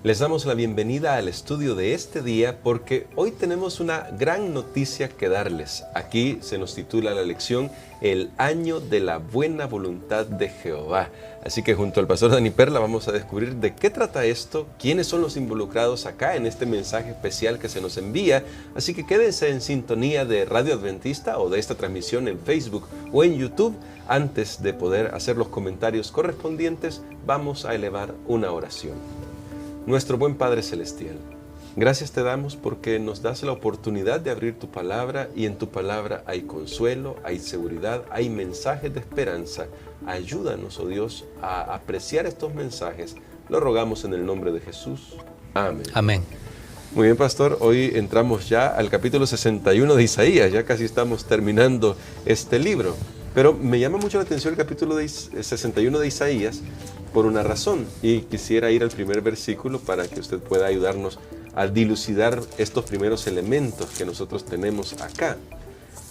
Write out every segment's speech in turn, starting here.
Les damos la bienvenida al estudio de este día porque hoy tenemos una gran noticia que darles. Aquí se nos titula la lección El año de la buena voluntad de Jehová. Así que junto al pastor Dani Perla vamos a descubrir de qué trata esto, quiénes son los involucrados acá en este mensaje especial que se nos envía. Así que quédense en sintonía de Radio Adventista o de esta transmisión en Facebook o en YouTube. Antes de poder hacer los comentarios correspondientes, vamos a elevar una oración. Nuestro buen Padre Celestial, gracias te damos porque nos das la oportunidad de abrir tu palabra y en tu palabra hay consuelo, hay seguridad, hay mensajes de esperanza. Ayúdanos, oh Dios, a apreciar estos mensajes. Lo rogamos en el nombre de Jesús. Amén. Amén. Muy bien, pastor. Hoy entramos ya al capítulo 61 de Isaías. Ya casi estamos terminando este libro. Pero me llama mucho la atención el capítulo 61 de Isaías por una razón. Y quisiera ir al primer versículo para que usted pueda ayudarnos a dilucidar estos primeros elementos que nosotros tenemos acá.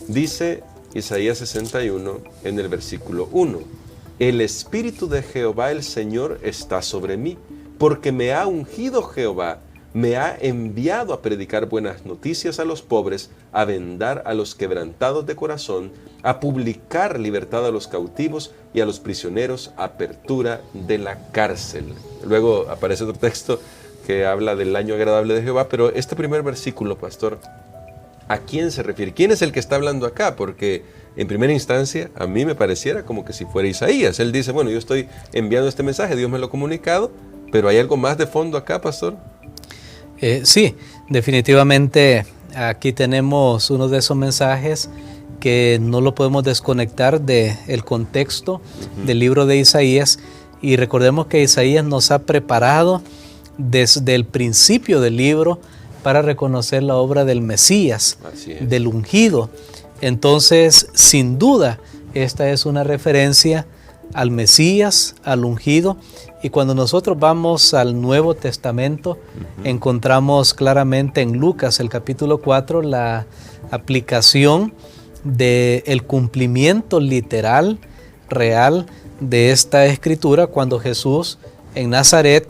Dice Isaías 61 en el versículo 1. El Espíritu de Jehová el Señor está sobre mí, porque me ha ungido Jehová. Me ha enviado a predicar buenas noticias a los pobres, a vendar a los quebrantados de corazón, a publicar libertad a los cautivos y a los prisioneros, apertura de la cárcel. Luego aparece otro texto que habla del año agradable de Jehová, pero este primer versículo, pastor, ¿a quién se refiere? ¿Quién es el que está hablando acá? Porque en primera instancia a mí me pareciera como que si fuera Isaías. Él dice, bueno, yo estoy enviando este mensaje, Dios me lo ha comunicado, pero ¿hay algo más de fondo acá, pastor? Sí, definitivamente aquí tenemos uno de esos mensajes que no lo podemos desconectar del contexto del libro de Isaías, y recordemos que Isaías nos ha preparado desde el principio del libro para reconocer la obra del Mesías, del ungido. Entonces, sin duda, esta es una referencia al Mesías, al ungido. Y cuando nosotros vamos al Nuevo Testamento, encontramos claramente en Lucas, el capítulo 4, la aplicación del cumplimiento literal, real, de esta escritura, cuando Jesús en Nazaret,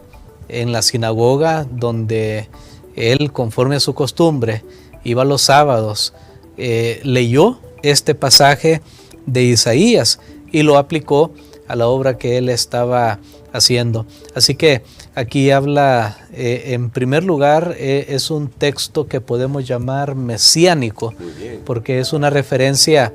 en la sinagoga donde él, conforme a su costumbre, iba los sábados, leyó este pasaje de Isaías y lo aplicó a la obra que él estaba haciendo. Así que aquí habla, en primer lugar, es un texto que podemos llamar mesiánico, porque es una referencia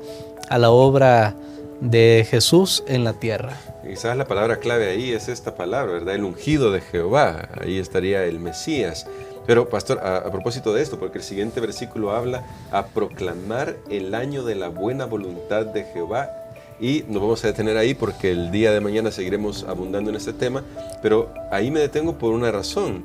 a la obra de Jesús en la tierra. Quizás la palabra clave ahí es esta palabra, ¿verdad? El ungido de Jehová, ahí estaría el Mesías. Pero, pastor, a propósito de esto, porque el siguiente versículo habla a proclamar el año de la buena voluntad de Jehová. Y nos vamos a detener ahí porque el día de mañana seguiremos abundando en este tema, pero ahí me detengo por una razón.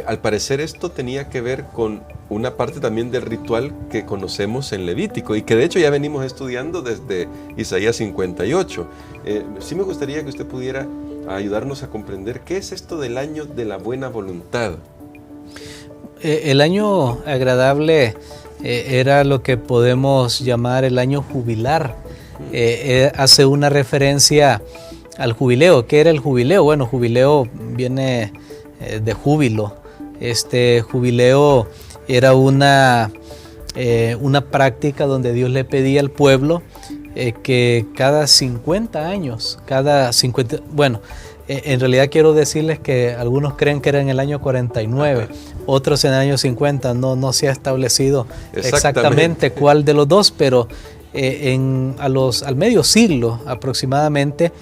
Al parecer esto tenía que ver con una parte también del ritual que conocemos en Levítico y que de hecho ya venimos estudiando desde Isaías 58. Sí me gustaría que usted pudiera ayudarnos a comprender qué es esto del año de la buena voluntad. El año agradable era lo que podemos llamar el año jubilar. Hace una referencia al jubileo. ¿Qué era el jubileo? Bueno, jubileo viene de júbilo. Este jubileo era una práctica donde Dios le pedía al pueblo que cada 50 años, en realidad quiero decirles que algunos creen que era en el año 49, otros en el año 50, no se ha establecido exactamente cuál de los dos, pero al medio siglo aproximadamente,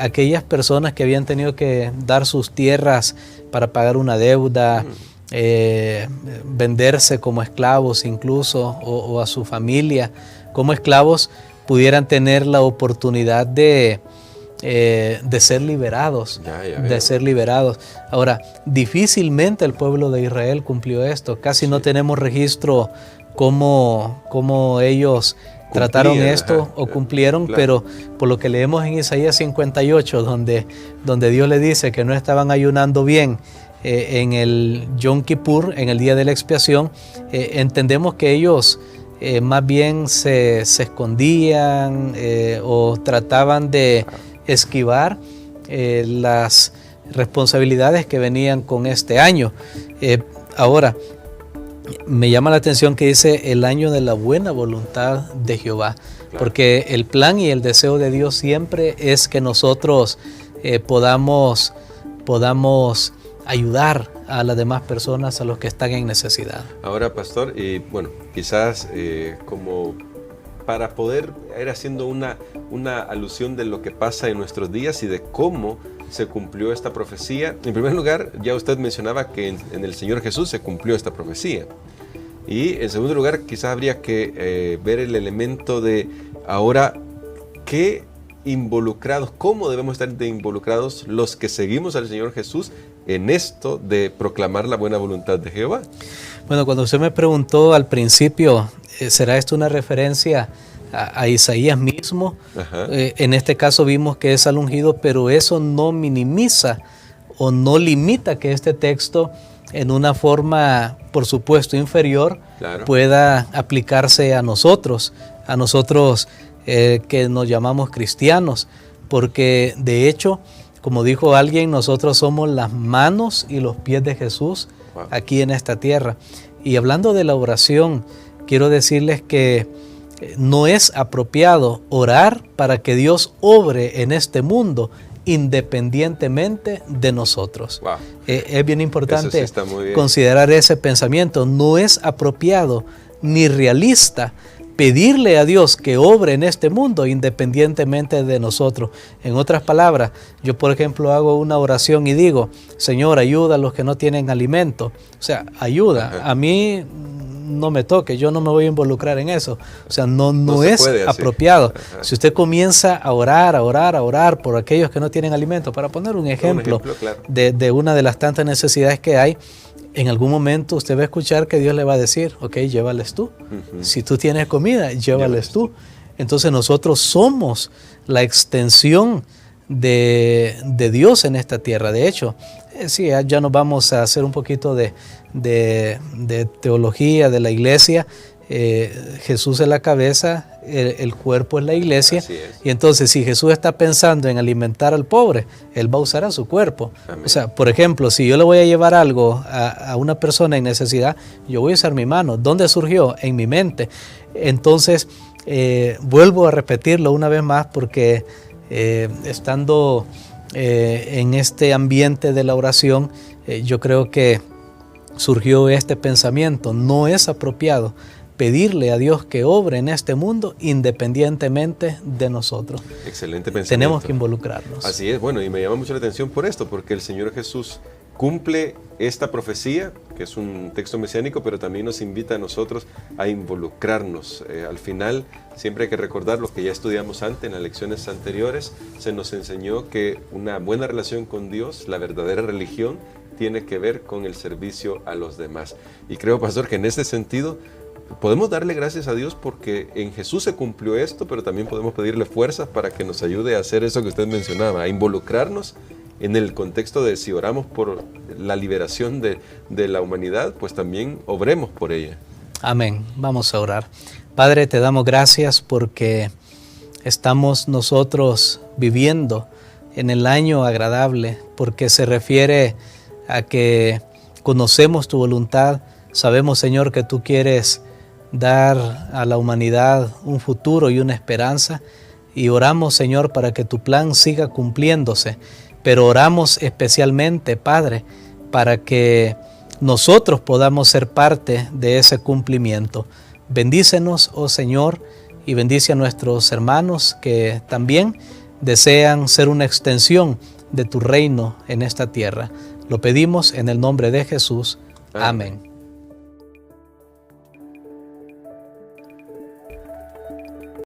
aquellas personas que habían tenido que dar sus tierras para pagar una deuda, venderse como esclavos incluso, o a su familia como esclavos, pudieran tener la oportunidad de ser liberados, de ser liberados. Ahora, difícilmente el pueblo de Israel cumplió esto. Casi no tenemos registro cómo ellos trataron esto o cumplieron, claro. Pero por lo que leemos en Isaías 58, donde Dios le dice que no estaban ayunando bien en el Yom Kippur, en el día de la expiación, entendemos que ellos más bien se escondían o trataban de esquivar las responsabilidades que venían con este año. Ahora, me llama la atención que dice el año de la buena voluntad de Jehová, claro, porque el plan y el deseo de Dios siempre es que nosotros podamos ayudar a las demás personas, a los que están en necesidad. Ahora, pastor, bueno, quizás como para poder ir haciendo una alusión de lo que pasa en nuestros días y de cómo se cumplió esta profecía. En primer lugar, ya usted mencionaba que en el Señor Jesús se cumplió esta profecía. Y en segundo lugar, quizás habría que ver el elemento de ahora qué involucrados, cómo debemos estar involucrados los que seguimos al Señor Jesús en esto de proclamar la buena voluntad de Jehová. Bueno, cuando usted me preguntó al principio, ¿será esto una referencia a Isaías mismo? En este caso vimos que es al ungido, pero eso no minimiza o no limita que este texto en una forma, por supuesto, inferior, claro, pueda aplicarse a nosotros que nos llamamos cristianos, porque de hecho, como dijo alguien, nosotros somos las manos y los pies de Jesús aquí en esta tierra. Y hablando de la oración, quiero decirles que no es apropiado orar para que Dios obre en este mundo independientemente de nosotros. Wow. Es bien importante considerar ese pensamiento. No es apropiado ni realista pedirle a Dios que obre en este mundo independientemente de nosotros. En otras palabras, yo por ejemplo hago una oración y digo, Señor, ayuda a los que no tienen alimento. O sea, ayuda. Ajá. A mí no me toque, yo no me voy a involucrar en eso. O sea, no es apropiado. Ajá. Si usted comienza a orar por aquellos que no tienen alimento, para poner un ejemplo claro, de una de las tantas necesidades que hay, en algún momento usted va a escuchar que Dios le va a decir, ok, llévales tú. Si tú tienes comida, llévales tú. Entonces nosotros somos la extensión de Dios en esta tierra. De hecho, sí, ya nos vamos a hacer un poquito de teología de la iglesia. Jesús es la cabeza, el cuerpo es la iglesia. Y entonces si Jesús está pensando en alimentar al pobre, Él va a usar a su cuerpo. Amén. O sea, por ejemplo, si yo le voy a llevar algo a una persona en necesidad, yo voy a usar mi mano. ¿Dónde surgió? En mi mente. Entonces, vuelvo a repetirlo una vez más porque estando en este ambiente de la oración, yo creo que surgió este pensamiento. No es apropiado pedirle a Dios que obre en este mundo independientemente de nosotros. Excelente pensamiento. Tenemos que involucrarnos. Así es, bueno, y me llama mucho la atención por esto, porque el Señor Jesús cumple esta profecía, que es un texto mesiánico, pero también nos invita a nosotros a involucrarnos. Al final, siempre hay que recordar lo que ya estudiamos antes en las lecciones anteriores, se nos enseñó que una buena relación con Dios, la verdadera religión, tiene que ver con el servicio a los demás. Y creo, pastor, que en ese sentido podemos darle gracias a Dios porque en Jesús se cumplió esto, pero también podemos pedirle fuerzas para que nos ayude a hacer eso que usted mencionaba, a involucrarnos en el contexto de si oramos por la liberación de la humanidad, pues también obremos por ella. Amén. Vamos a orar. Padre, te damos gracias porque estamos nosotros viviendo en el año agradable, porque se refiere a que conocemos tu voluntad. Sabemos, Señor, que tú quieres dar a la humanidad un futuro y una esperanza, y oramos, Señor, para que tu plan siga cumpliéndose, pero oramos especialmente, Padre, para que nosotros podamos ser parte de ese cumplimiento. Bendícenos, oh Señor, y bendice a nuestros hermanos que también desean ser una extensión de tu reino en esta tierra. Lo pedimos en el nombre de Jesús. Amén.